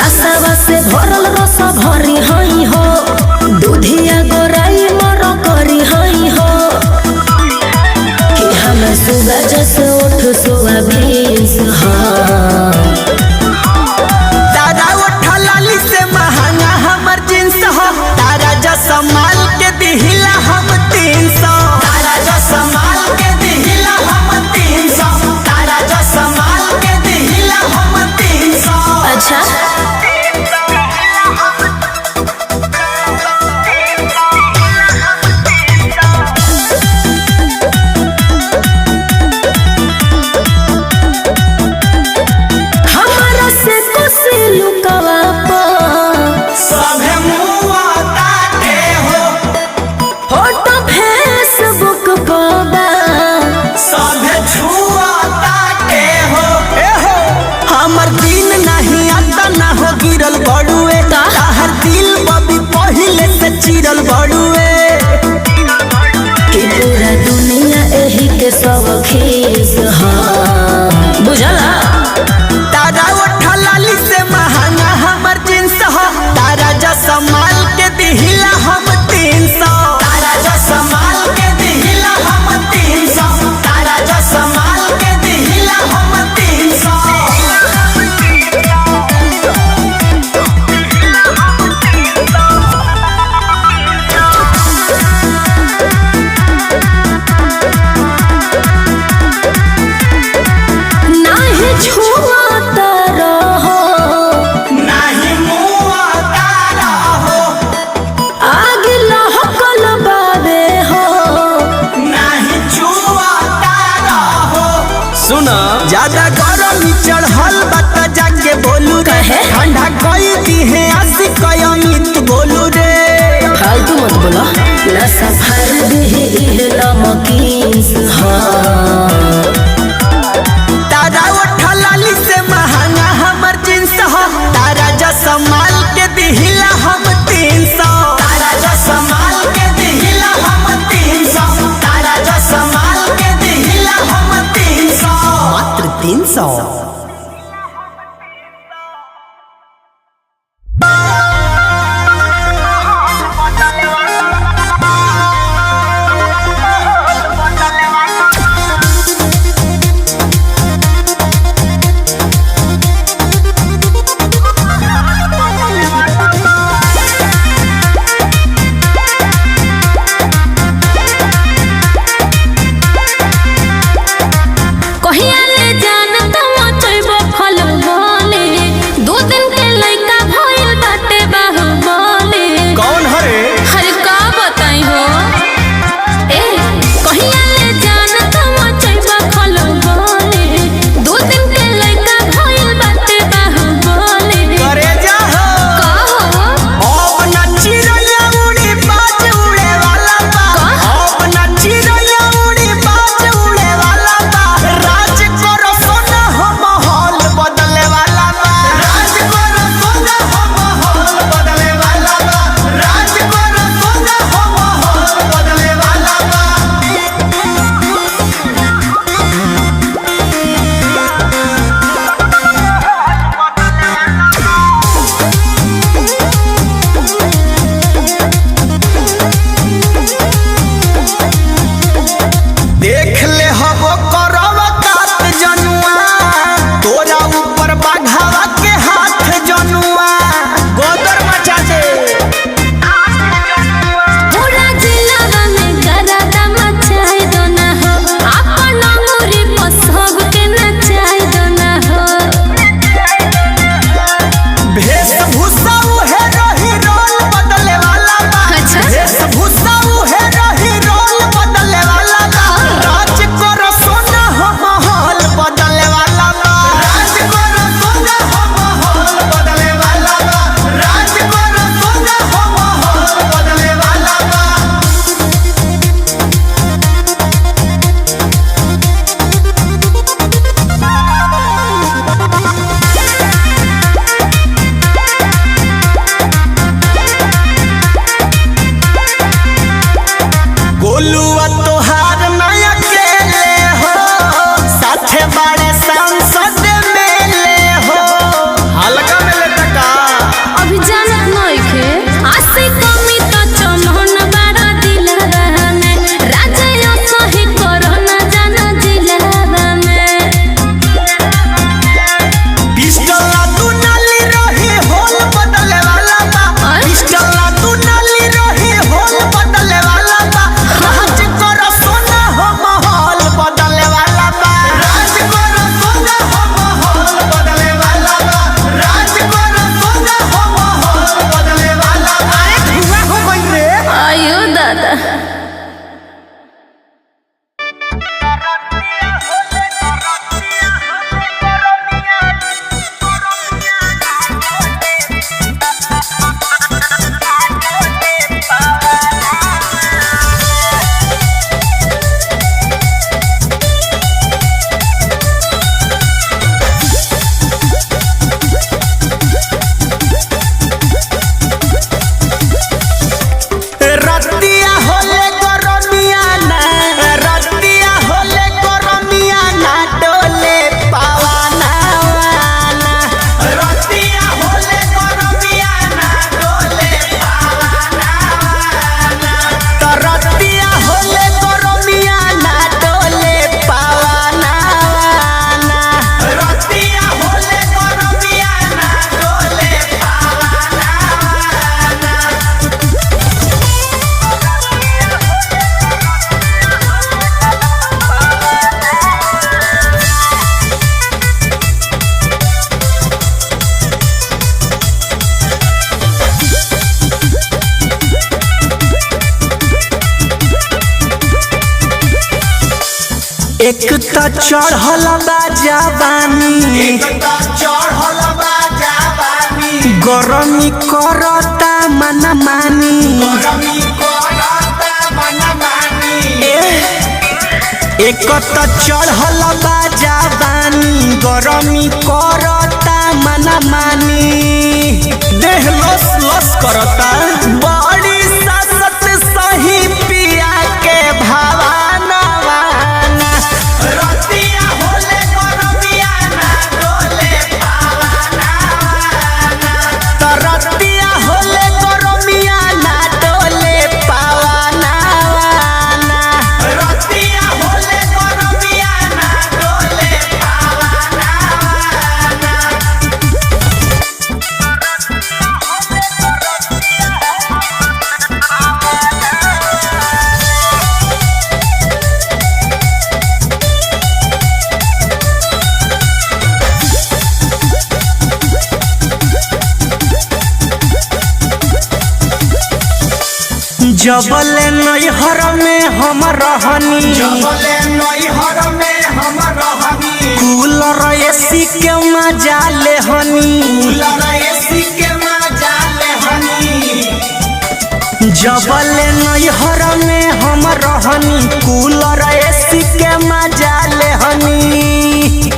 रसवा से भरल रस भरी हई हो, दूधिया गोराई मर करी हई हो, कि हम सुगा जस उठ सुआ बीस तारा उठा लाली से महंगा हमर जींस हो, तारा जस माल के दिहिला हम 300, तारा जस माल के दिहिला हम 300, तारा जस माल के दिहिला हम 300। अच्छा गिरल बड़ुए ताहर दिल बबी पहिले से चिरल बड़ुए, कि पूरा दुनिया एही के सब खीस बुझला। तारा उठा लाली से महंगा हमर जींस हो, तारा जस माल के दिहिला हम 300, तारा जस माल के दिहिला हम 300, तारा जस माल के दिहिला हम 300। ज्यादा गरमी चढ़ल बात जाके बोलू रे, ठंडा कई दी है आशिक अमित बोलू रे, फालतू मत बोला ना सफर दिहे नमकीन तारा उठा लाली से महंगा हमर जींस हो, तारा जस माल के दिहिला हम 300, तारा जस माल के दिहिला हम 300, तारा जस माल के दिहिला हम 300, मात्र 300। कहिया ले जान तुम एक त चढ़ल बा जवानी गरमी करता मन मानी एक त चढ़ल बा जवानी गरमी करता मन मानी देह लस लस करता बड़ी ससत सही पिया के भावाना रतिया होले गरमिया ना डोले पावाना रतिया होले गरमिया ना डोले पावाना रतिया होले गरमिया ना डोले पावाना जबले नैहर में हम रहनी कूलर एसी के मजा ले हनी जबले नैहर में हम रहनी कूलर एसी के मजा ले हनी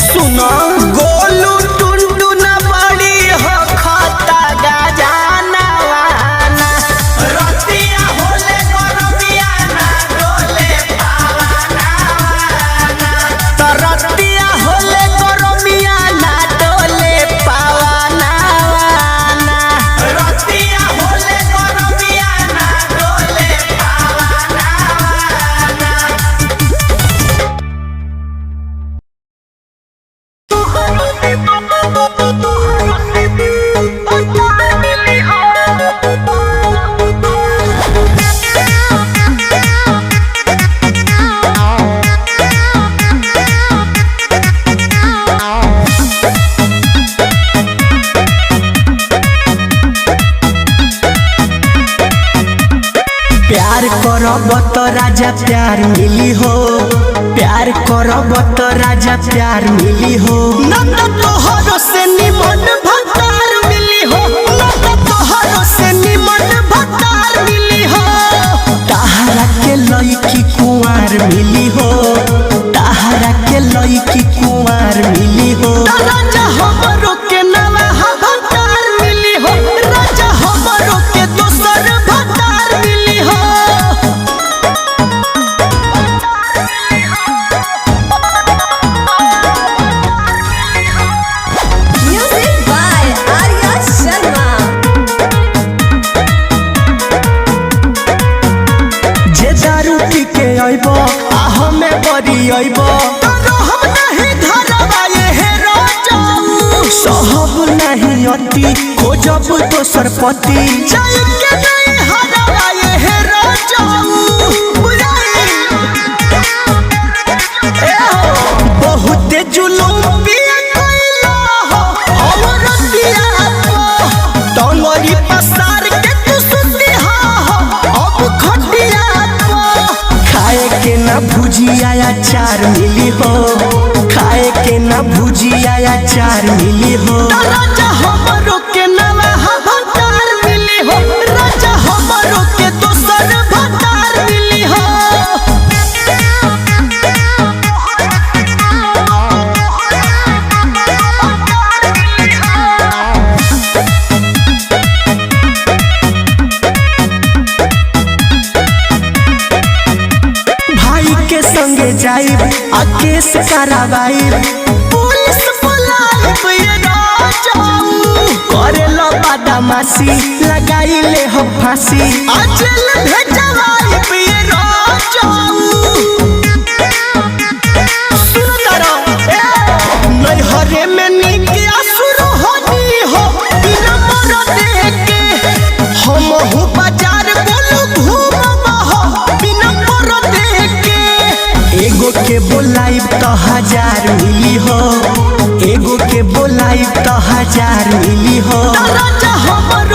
सुनो गोलू टुनटुन बड़ी हो खाता गजाना रतिया होले गरमिया ना डोले पावाना रतिया होले गरमिया ना डोले पावाना रतिया होले गरमिया ना डोले पावाना प्यार करब तो राजा प्यार मिली हो प्यार करब तो राजा प्यार मिली हो न तो तोहरो से निमन भतार मिली हो न तो तोहरो से निमन भतार मिली हो ताहरा के लईकी कुंवार मिली हो ताहरा के लईकी कुंवार मिली हो राजा हमरो के नवा भतार मिली हो राजा हमरो के दोसर भतार मिली हो Music by Arya Sharma. जे दारू पी के अइबो आ हमें बरी अइबो तो हम नहीं धरबा ये राजाऊ सहब नहीं अति खोजब दोसर पति जाय के नहीं हरबा ये राजाऊ बुझाई बहुत जुलूम पिया कइला हो हमर दिया डोंगरी पसार के तू सुतिहा हो अब खटिया खाए के ना भुजिया अचार मिली हो खाए के ना भुजिया अचार मिली हो राजा हमरो के नवा भतार मिली हो राजा हमरो के दोसर भतार मिली हो भाई के संगे जाइब आ केस करावाइब पुलिस बुलाइब ये राजाऊ करेला बदमाशी लगाई ले हो फांसी आ जेल भेजवाइब ये राजाऊ सुन तारा नैहरे में नीक असुर होनी हो बिना मर देख के हम हूँ बाजार बोलू घूमबा हो बिना मर देख के एगो के बोलाइब तो 1000 मिली हो एगो के बोलाइब तो 1000 मिली हो राजा हमर